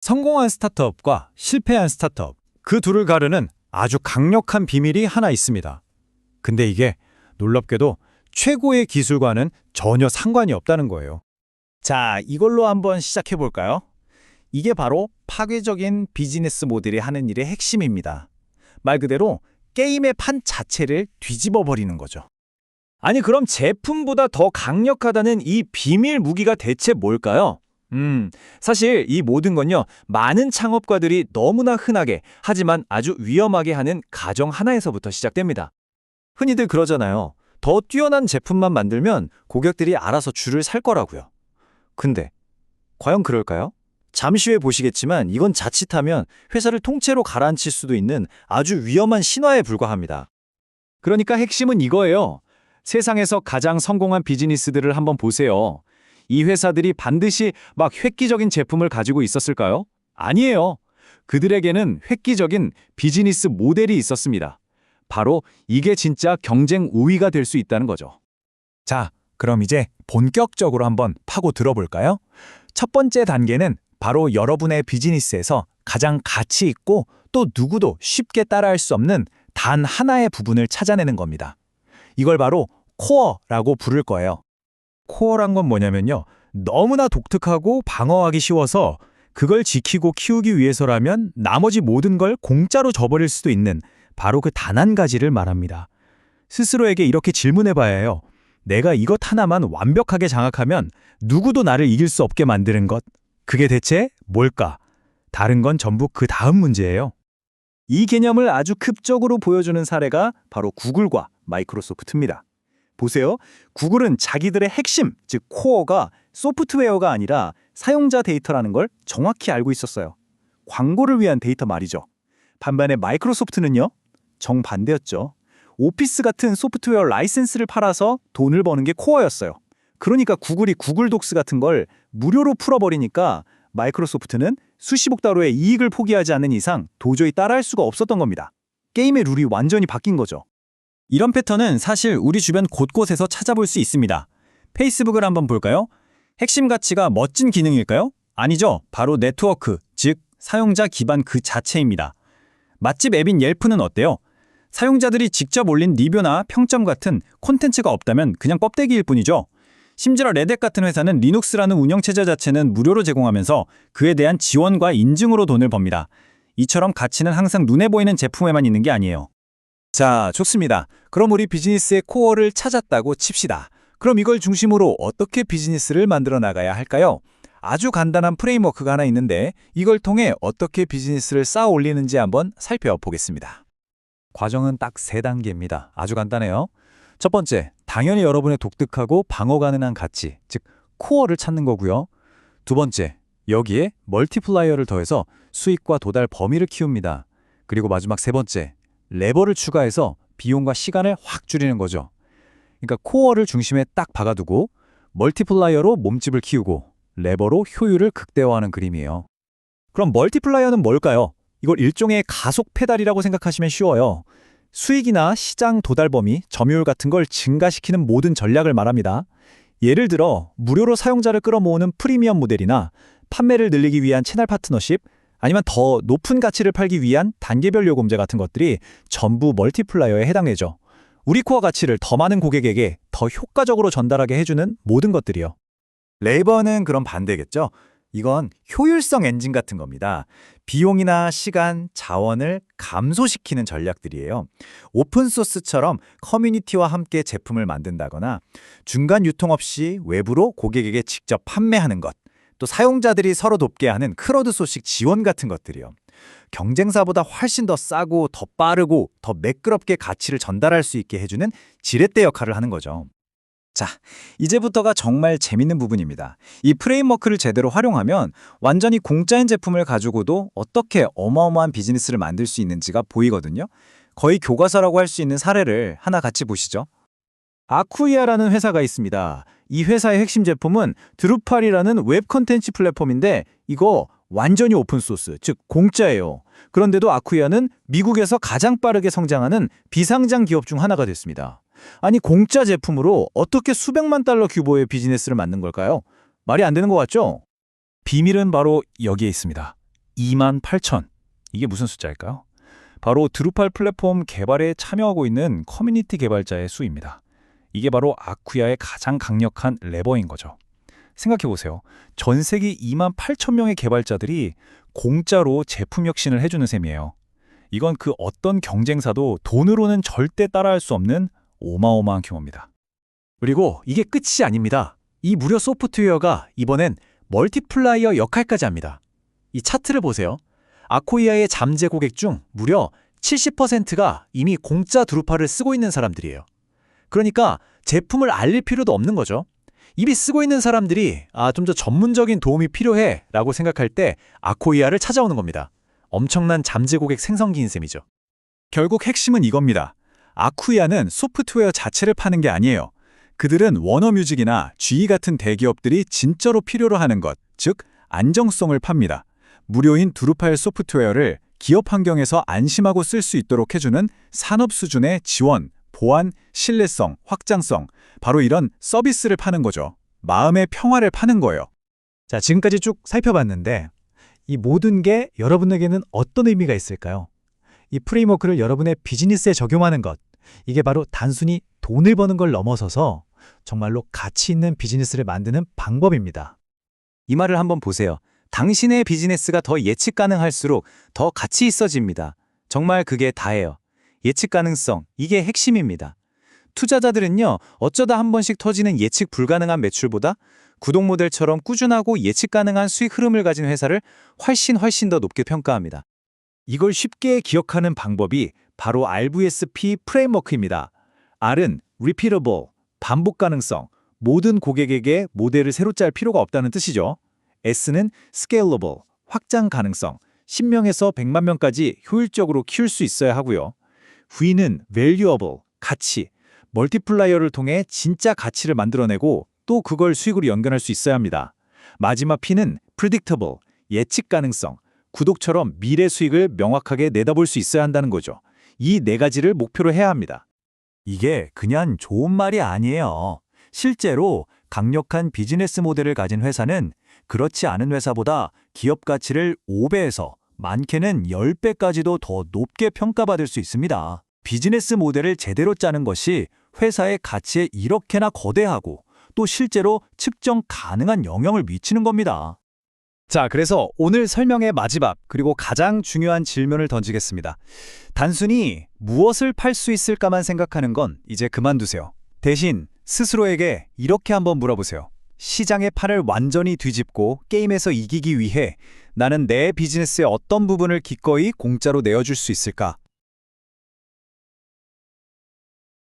성공한 스타트업과 실패한 스타트업, 그 둘을 가르는 아주 강력한 비밀이 하나 있습니다. 근데 이게 놀랍게도 최고의 기술과는 전혀 상관이 없다는 거예요. 자, 이걸로 한번 시작해 볼까요? 이게 바로 파괴적인 비즈니스 모델이 하는 일의 핵심입니다. 말 그대로 게임의 판 자체를 뒤집어 버리는 거죠. 아니 그럼 제품보다 더 강력하다는 이 비밀 무기가 대체 뭘까요? 사실 이 모든 건요, 많은 창업가들이 너무나 흔하게 하지만 아주 위험하게 하는 가정 하나에서부터 시작됩니다. 흔히들 그러잖아요. 더 뛰어난 제품만 만들면 고객들이 알아서 줄을 살 거라고요. 근데 과연 그럴까요? 잠시 후에 보시겠지만 이건 자칫하면 회사를 통째로 가라앉힐 수도 있는 아주 위험한 신화에 불과합니다. 그러니까 핵심은 이거예요. 세상에서 가장 성공한 비즈니스들을 한번 보세요. 이 회사들이 반드시 막 획기적인 제품을 가지고 있었을까요? 아니에요. 그들에게는 획기적인 비즈니스 모델이 있었습니다. 바로 이게 진짜 경쟁 우위가 될 수 있다는 거죠. 자, 그럼 이제 본격적으로 한번 파고 들어볼까요? 첫 번째 단계는 바로 여러분의 비즈니스에서 가장 가치 있고 또 누구도 쉽게 따라할 수 없는 단 하나의 부분을 찾아내는 겁니다. 이걸 바로 코어라고 부를 거예요. 코어란 건 뭐냐면요. 너무나 독특하고 방어하기 쉬워서 그걸 지키고 키우기 위해서라면 나머지 모든 걸 공짜로 줘버릴 수도 있는 바로 그 단 한 가지를 말합니다. 스스로에게 이렇게 질문해봐야 해요. 내가 이것 하나만 완벽하게 장악하면 누구도 나를 이길 수 없게 만드는 것. 그게 대체 뭘까? 다른 건 전부 그 다음 문제예요. 이 개념을 아주 극적으로 보여주는 사례가 바로 구글과 마이크로소프트입니다. 보세요. 구글은 자기들의 핵심, 즉 코어가 소프트웨어가 아니라 사용자 데이터라는 걸 정확히 알고 있었어요. 광고를 위한 데이터 말이죠. 반면에 마이크로소프트는요, 정반대였죠. 오피스 같은 소프트웨어 라이센스를 팔아서 돈을 버는 게 코어였어요. 그러니까 구글이 구글 독스 같은 걸 무료로 풀어버리니까 마이크로소프트는 수십억 달러의 이익을 포기하지 않는 이상 도저히 따라할 수가 없었던 겁니다. 게임의 룰이 완전히 바뀐 거죠. 이런 패턴은 사실 우리 주변 곳곳에서 찾아볼 수 있습니다. 페이스북을 한번 볼까요? 핵심 가치가 멋진 기능일까요? 아니죠. 바로 네트워크, 즉 사용자 기반 그 자체입니다. 맛집 앱인 옐프는 어때요? 사용자들이 직접 올린 리뷰나 평점 같은 콘텐츠가 없다면 그냥 껍데기일 뿐이죠. 심지어 레딧 같은 회사는 리눅스라는 운영체제 자체는 무료로 제공하면서 그에 대한 지원과 인증으로 돈을 법니다. 이처럼 가치는 항상 눈에 보이는 제품에만 있는 게 아니에요. 자, 좋습니다. 그럼 우리 비즈니스의 코어를 찾았다고 칩시다. 그럼 이걸 중심으로 어떻게 비즈니스를 만들어 나가야 할까요? 아주 간단한 프레임워크가 하나 있는데 이걸 통해 어떻게 비즈니스를 쌓아 올리는지 한번 살펴보겠습니다. 과정은 딱 3단계입니다. 아주 간단해요. 첫 번째, 당연히 여러분의 독특하고 방어 가능한 가치, 즉 코어를 찾는 거고요. 두 번째, 여기에 멀티플라이어를 더해서 수익과 도달 범위를 키웁니다. 그리고 마지막 세 번째, 레버를 추가해서 비용과 시간을 확 줄이는 거죠. 그러니까 코어를 중심에 딱 박아두고 멀티플라이어로 몸집을 키우고 레버로 효율을 극대화하는 그림이에요. 그럼 멀티플라이어는 뭘까요? 이걸 일종의 가속 페달이라고 생각하시면 쉬워요. 수익이나 시장 도달 범위, 점유율 같은 걸 증가시키는 모든 전략을 말합니다. 예를 들어 무료로 사용자를 끌어모으는 프리미엄 모델이나 판매를 늘리기 위한 채널 파트너십, 아니면 더 높은 가치를 팔기 위한 단계별 요금제 같은 것들이 전부 멀티플라이어에 해당되죠. 우리 코어 가치를 더 많은 고객에게 더 효과적으로 전달하게 해주는 모든 것들이요. 레버는 그럼 반대겠죠? 이건 효율성 엔진 같은 겁니다. 비용이나 시간, 자원을 감소시키는 전략들이에요. 오픈소스처럼 커뮤니티와 함께 제품을 만든다거나 중간 유통 없이 외부로 고객에게 직접 판매하는 것, 또 사용자들이 서로 돕게 하는 크로드 소식 지원 같은 것들이요. 경쟁사보다 훨씬 더 싸고 더 빠르고 더 매끄럽게 가치를 전달할 수 있게 해주는 지렛대 역할을 하는 거죠. 자, 이제부터가 정말 재밌는 부분입니다. 이 프레임워크를 제대로 활용하면 완전히 공짜인 제품을 가지고도 어떻게 어마어마한 비즈니스를 만들 수 있는지가 보이거든요. 거의 교과서라고 할 수 있는 사례를 하나 같이 보시죠. 아쿠이아라는 회사가 있습니다. 이 회사의 핵심 제품은 드루팔이라는 웹 컨텐츠 플랫폼인데 이거 완전히 오픈소스, 즉 공짜예요. 그런데도 아쿠이아는 미국에서 가장 빠르게 성장하는 비상장 기업 중 하나가 됐습니다. 아니 공짜 제품으로 어떻게 수백만 달러 규모의 비즈니스를 만든 걸까요? 말이 안 되는 것 같죠? 비밀은 바로 여기에 있습니다. 28,000. 이게 무슨 숫자일까요? 바로 드루팔 플랫폼 개발에 참여하고 있는 커뮤니티 개발자의 수입니다. 이게 바로 아쿠야의 가장 강력한 레버인 거죠. 생각해보세요. 전 세계 28,000명의 개발자들이 공짜로 제품 혁신을 해주는 셈이에요. 이건 그 어떤 경쟁사도 돈으로는 절대 따라할 수 없는 어마어마한 규모입니다. 그리고 이게 끝이 아닙니다. 이 무료 소프트웨어가 이번엔 멀티플라이어 역할까지 합니다. 이 차트를 보세요. 아코이아의 잠재 고객 중 무려 70%가 이미 공짜 드루팔을 쓰고 있는 사람들이에요. 그러니까 제품을 알릴 필요도 없는 거죠. 이미 쓰고 있는 사람들이 좀 더 전문적인 도움이 필요해 라고 생각할 때 아코이아를 찾아오는 겁니다. 엄청난 잠재 고객 생성기인 셈이죠. 결국 핵심은 이겁니다. 아쿠야는 소프트웨어 자체를 파는 게 아니에요. 그들은 워너뮤직이나 GE 같은 대기업들이 진짜로 필요로 하는 것, 즉 안정성을 팝니다. 무료인 드루팔 소프트웨어를 기업 환경에서 안심하고 쓸 수 있도록 해주는 산업 수준의 지원, 보안, 신뢰성, 확장성, 바로 이런 서비스를 파는 거죠. 마음의 평화를 파는 거예요. 자, 지금까지 쭉 살펴봤는데 이 모든 게 여러분에게는 어떤 의미가 있을까요? 이 프레임워크를 여러분의 비즈니스에 적용하는 것, 이게 바로 단순히 돈을 버는 걸 넘어서서 정말로 가치 있는 비즈니스를 만드는 방법입니다. 이 말을 한번 보세요. 당신의 비즈니스가 더 예측 가능할수록 더 가치 있어집니다. 정말 그게 다예요. 예측 가능성, 이게 핵심입니다. 투자자들은요, 어쩌다 한 번씩 터지는 예측 불가능한 매출보다 구독 모델처럼 꾸준하고 예측 가능한 수익 흐름을 가진 회사를 훨씬 더 높게 평가합니다. 이걸 쉽게 기억하는 방법이 바로 RVSP 프레임워크입니다. R은 repeatable, 반복 가능성, 모든 고객에게 모델을 새로 짤 필요가 없다는 뜻이죠. S는 scalable, 확장 가능성, 10명에서 100만 명까지 효율적으로 키울 수 있어야 하고요. V는 valuable, 가치, 멀티플라이어를 통해 진짜 가치를 만들어내고 또 그걸 수익으로 연결할 수 있어야 합니다. 마지막 P는 predictable, 예측 가능성, 구독처럼 미래 수익을 명확하게 내다볼 수 있어야 한다는 거죠. 이 네 가지를 목표로 해야 합니다. 이게 그냥 좋은 말이 아니에요. 실제로 강력한 비즈니스 모델을 가진 회사는 그렇지 않은 회사보다 기업 가치를 5배에서 많게는 10배까지도 더 높게 평가받을 수 있습니다. 비즈니스 모델을 제대로 짜는 것이 회사의 가치에 이렇게나 거대하고 또 실제로 측정 가능한 영향을 미치는 겁니다. 자, 그래서 오늘 설명의 마지막 그리고 가장 중요한 질문을 던지겠습니다. 단순히 무엇을 팔 수 있을까만 생각하는 건 이제 그만두세요. 대신 스스로에게 이렇게 한번 물어보세요. 시장의 판을 완전히 뒤집고 게임에서 이기기 위해 나는 내 비즈니스의 어떤 부분을 기꺼이 공짜로 내어줄 수 있을까?